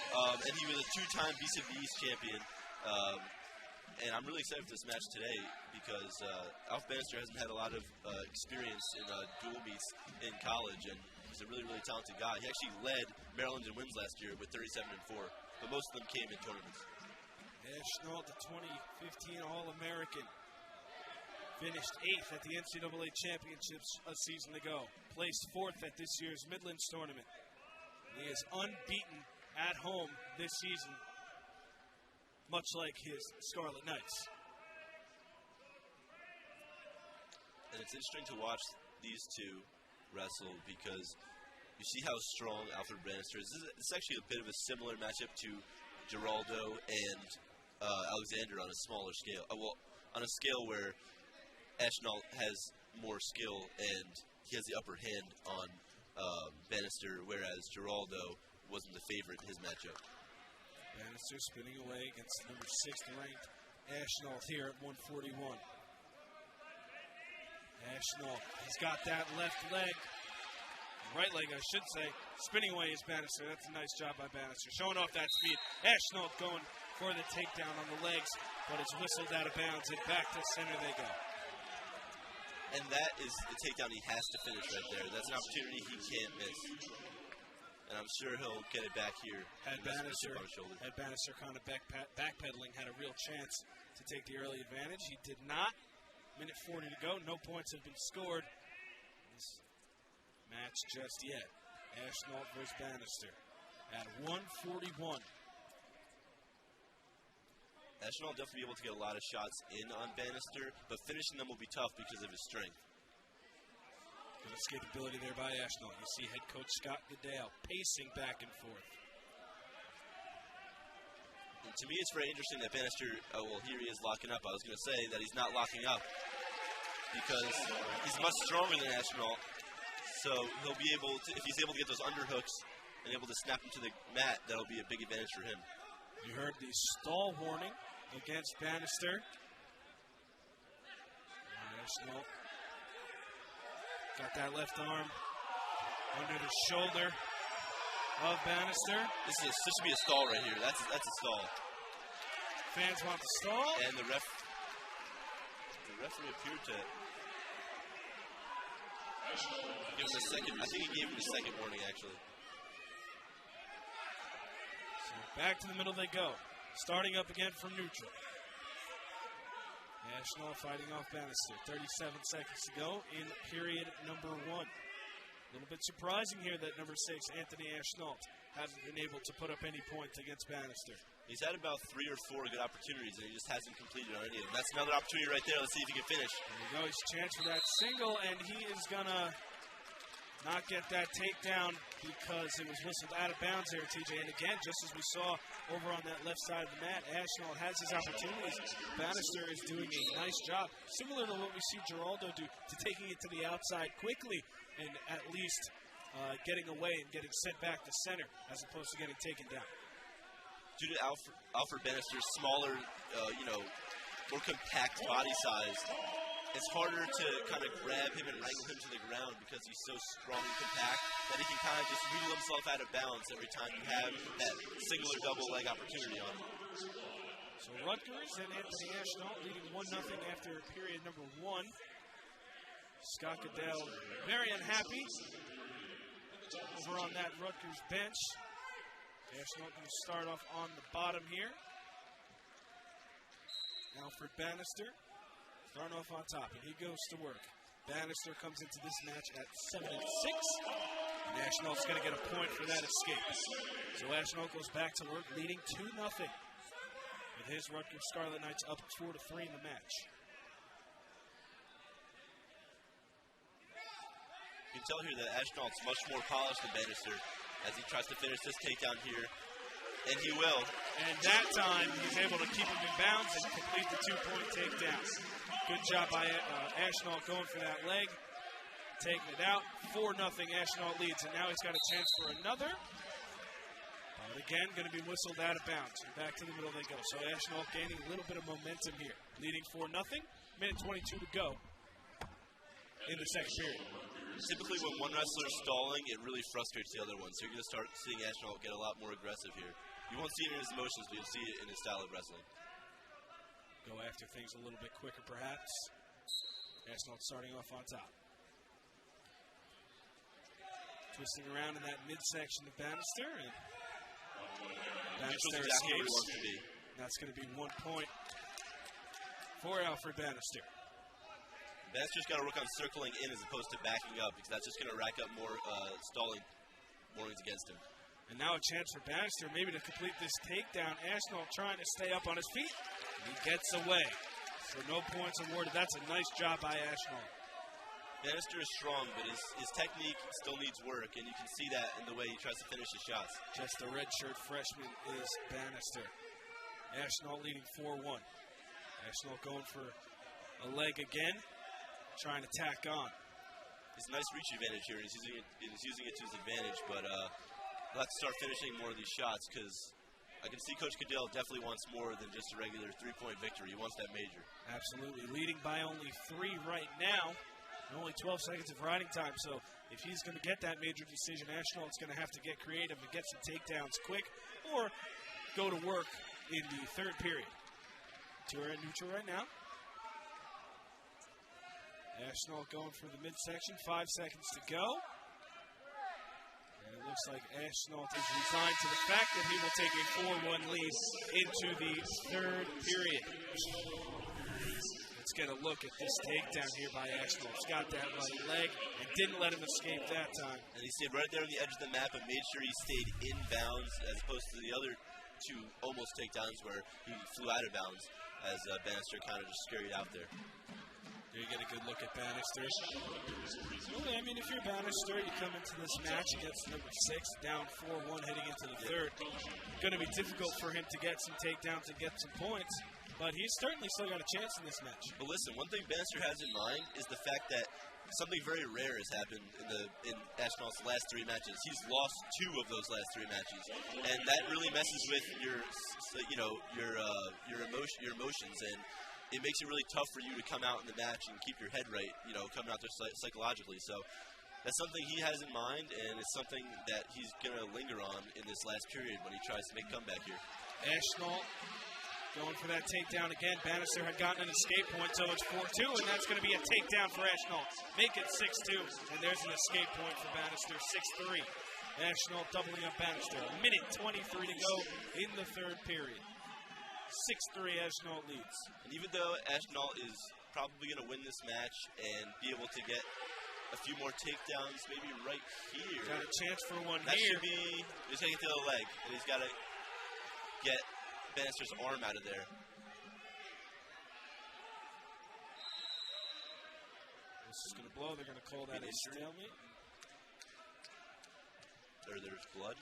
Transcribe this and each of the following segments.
And he was a two-time BCB's champion. And I'm really excited for this match today because Alf Bannister hasn't had a lot of experience in dual meets in college, and he's a really, really talented guy. He actually led Maryland in wins last year with 37-4, but most of them came in tournaments. Ashnault, the 2015 All-American, finished 8th at the NCAA Championships a season ago. Placed 4th at this year's Midlands tournament. He is unbeaten at home this season, much like his Scarlet Knights. And it's interesting to watch these two wrestle because you see how strong Alfred Bannister is. It's actually a bit of a similar matchup to Giraldo and Alexander on a smaller scale. Well, on a scale where Ashnault has more skill and he has the upper hand on Bannister, whereas Giraldo wasn't the favorite in his matchup. Bannister spinning away against number 6th ranked Ashnault here at 141. Ashnault, he's got that left leg, right leg I should say, spinning away is Bannister. That's a nice job by Bannister, showing off that speed. Ashnault going for the takedown on the legs, but it's whistled out of bounds, and back to center they go. And that is the takedown he has to finish right there. That's an opportunity he can't miss. And I'm sure he'll get it back here. Had Bannister kind of backpedaling, had a real chance to take the early advantage. He did not. Minute 40 to go. No points have been scored in this match just yet. Ashnault versus Bannister at 141. Ashnault will definitely be able to get a lot of shots in on Bannister, but finishing them will be tough because of his strength. Good escapability there by Ashnault. You see head coach Scott Goodale pacing back and forth. And to me, it's very interesting that Bannister, well, here he is locking up. I was going to say that he's not locking up because he's much stronger than Ashnault. So he'll be able to, if he's able to get those underhooks and able to snap him to the mat, that'll be a big advantage for him. You heard the stall warning against Bannister. Ashnault got that left arm under the shoulder of Bannister. This should be a stall right here. That's a stall. Fans want the stall. And the referee appeared to give him a second. I think he gave him a second warning, actually. So back to the middle they go. Starting up again from neutral. Ashnault fighting off Bannister. 37 seconds to go in period number 1. A little bit surprising here that number 6, Anthony Ashnault, hasn't been able to put up any points against Bannister. He's had about 3 or 4 good opportunities, and he just hasn't completed on any of them. That's another opportunity right there. Let's see if he can finish. There you go. He's a chance for that single, and he is going to not get that takedown because it was whistled out of bounds there, TJ. And again, just as we saw over on that left side of the mat, Ashnault has his opportunities. Bannister is doing a nice job, similar to what we see Giraldo do, to taking it to the outside quickly and at least getting away and getting sent back to center as opposed to getting taken down. Due to Alfred Bannister's smaller, more compact body size, it's harder to kind of grab him and wrangle him to the ground because he's so strong and compact that he can kind of just wheel himself out of bounds every time you have that single or double leg opportunity on him. So Rutgers and Anthony Ashnault leading 1-0 after period number 1. Scott Goodale very unhappy over on that Rutgers bench. Ashnault going to start off on the bottom here. Alfred Bannister starting off on top, and he goes to work. Bannister comes into this match at 7-6, and Ashnault's going to get a point for that escape. So Ashnault goes back to work, leading 2-0, with his Rutgers Scarlet Knights up 4-3 in the match. You can tell here that Ashnault's much more polished than Bannister as he tries to finish this takedown here, and he will. And that time, he's able to keep him in bounds and complete the 2-point takedown. Good job by Ashnault going for that leg, taking it out. 4-0, Ashnault leads, and now he's got a chance for another. But again, going to be whistled out of bounds. And back to the middle they go. So Ashnault gaining a little bit of momentum here, leading 4-0. Minute 22 to go in the second period. typically when one wrestler is stalling, it really frustrates the other one. So you're going to start seeing Ashnault get a lot more aggressive here. You won't see it in his emotions, but you'll see it in his style of wrestling. Go after things a little bit quicker, perhaps. Ashnault starting off on top. Twisting around in that midsection of Bannister. And Bannister exactly where he wants to be. That's going to be 1 point for Alfred Bannister. Bannister's got to work on circling in as opposed to backing up, because that's just going to rack up more stalling warnings against him. And now a chance for Bannister maybe to complete this takedown. Ashnault trying to stay up on his feet. He gets away. So no points awarded. That's a nice job by Ashnault. Bannister is strong, but his technique still needs work, and you can see that in the way he tries to finish his shots. Just the redshirt freshman is Bannister. Ashnault leading 4-1. Ashnault going for a leg again, trying to tack on. It's a nice reach advantage here, and he's using it to his advantage, but he'll have to start finishing more of these shots, because I can see Coach Goodell definitely wants more than just a regular 3-point victory. He wants that major. Absolutely. Leading by only 3 right now. Only 12 seconds of riding time, so if he's going to get that major decision, Ashnault's going to have to get creative and get some takedowns quick or go to work in the third period. Two are at neutral right now. Ashnault going for the midsection, 5 seconds to go. And it looks like Ashnault is resigned to the fact that he will take a 4-1 lead into the third period. Let's get a look at this takedown here by Ashnault. He's got that right leg and didn't let him escape that time. And he stayed right there on the edge of the map and made sure he stayed in bounds as opposed to the other two almost takedowns where he flew out of bounds as Bannister kind of just scurried out there. There you get a good look at Bannister. Well, I mean, if you're Bannister, you come into this match against number 6, down 4-1 heading into the third. Going to be difficult for him to get some takedowns and get some points. But he's certainly still got a chance in this match. But listen, one thing Bannister has in mind is the fact that something very rare has happened in Ashnault's last 3 matches. He's lost 2 of those last 3 matches, and that really messes with your emotions, and it makes it really tough for you to come out in the match and keep your head right. Coming out there psychologically. So that's something he has in mind, and it's something that he's going to linger on in this last period when he tries to make a comeback here. Ashnault going for that takedown again. Bannister had gotten an escape point, so it's 4-2, and that's going to be a takedown for Ashnault. Make it 6-2, and there's an escape point for Bannister, 6-3. Ashnault doubling up Bannister. A minute 23 to go in the third period. 6-3, Ashnault leads. And even though Ashnault is probably going to win this match and be able to get a few more takedowns, maybe right here. Got a chance for one that here. Should be, he's going to get to the leg, and he's got to get Bannister's arm out of there. This is going to blow. They're going to call that a stalemate. There's blood.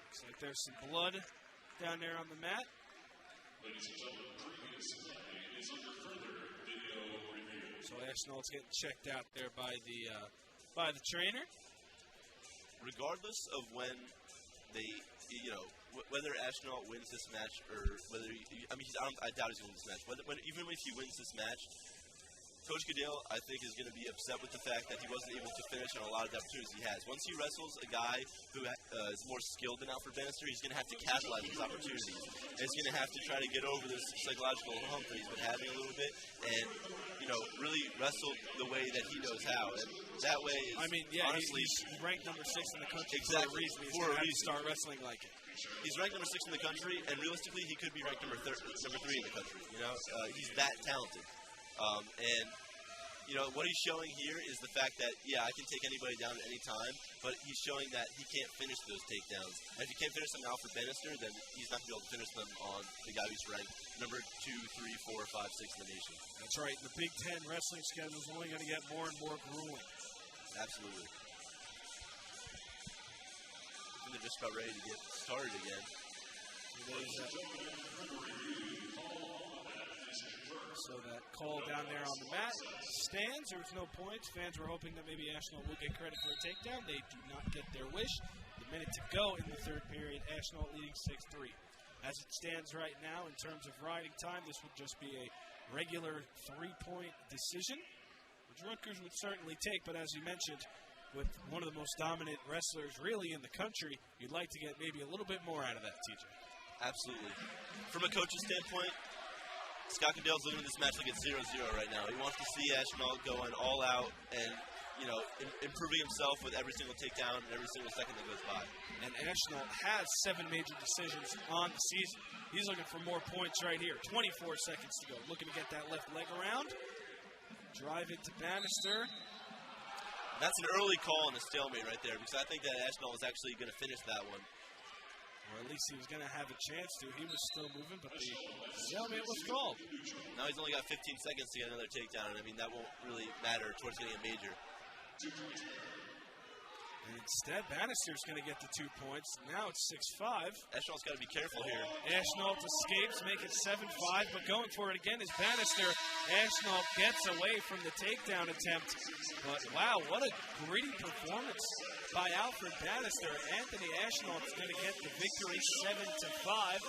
Looks like there's some blood down there on the mat. Ladies and gentlemen, previous stalemate is under further video review. So Ashnault's getting checked out there by the trainer. Regardless of when they, whether Ashnault wins this match or whether I doubt he's going to win this match. Even if he wins this match, Coach Goodell, I think, is going to be upset with the fact that he wasn't able to finish on a lot of the opportunities he has. Once he wrestles a guy who is more skilled than Alfred Bannister, he's going to have to capitalize on his opportunities. And he's going to have to try to get over this psychological hump that he's been having a little bit and, really wrestle the way that he knows how. And that way is, honestly, he's ranked number 6 in the country exactly, for a reason. He's going to have to start wrestling like it. He's ranked number 6 in the country, and realistically, he could be ranked number 3 in the country. He's that talented. What he's showing here is the fact that, I can take anybody down at any time, but he's showing that he can't finish those takedowns. And if he can't finish them on Alfred Bannister, then he's not going to be able to finish them on the guy who's ranked number 2, 3, 4, 5, 6 in the nation. That's right. The Big Ten wrestling schedule is only going to get more and more grueling. Absolutely. And they're just about ready to get started again. So that call down there on the mat stands. There was no points. Fans were hoping that maybe Ashnault would get credit for a takedown. They do not get their wish. The minute to go in the third period, Ashnault leading 6-3. As it stands right now, in terms of riding time, this would just be a regular 3-point decision. which Rutgers would certainly take, but as you mentioned, with one of the most dominant wrestlers really in the country, you'd like to get maybe a little bit more out of that, TJ. Absolutely. From a coach's standpoint, Scott Goodell's looking at this match like it's 0-0 right now. He wants to see Ashnault going all out and, improving himself with every single takedown and every single second that goes by. And Ashnault has 7 major decisions on the season. He's looking for more points right here. 24 seconds to go. Looking to get that left leg around. Drive it to Bannister. That's an early call on a stalemate right there, because I think that Ashnault was actually going to finish that one. Or at least he was going to have a chance to. He was still moving, but the stalemate was called. Now he's only got 15 seconds to get another takedown, and that won't really matter towards getting a major. And instead, Bannister's going to get the 2 points. Now it's 6-5. Ashnault's got to be careful here. Ashnault escapes, make it 7-5, but going for it again is Bannister. Ashnault gets away from the takedown attempt. But wow, what a gritty performance by Alfred Bannister. Anthony Ashnault is going to get the victory 7-5.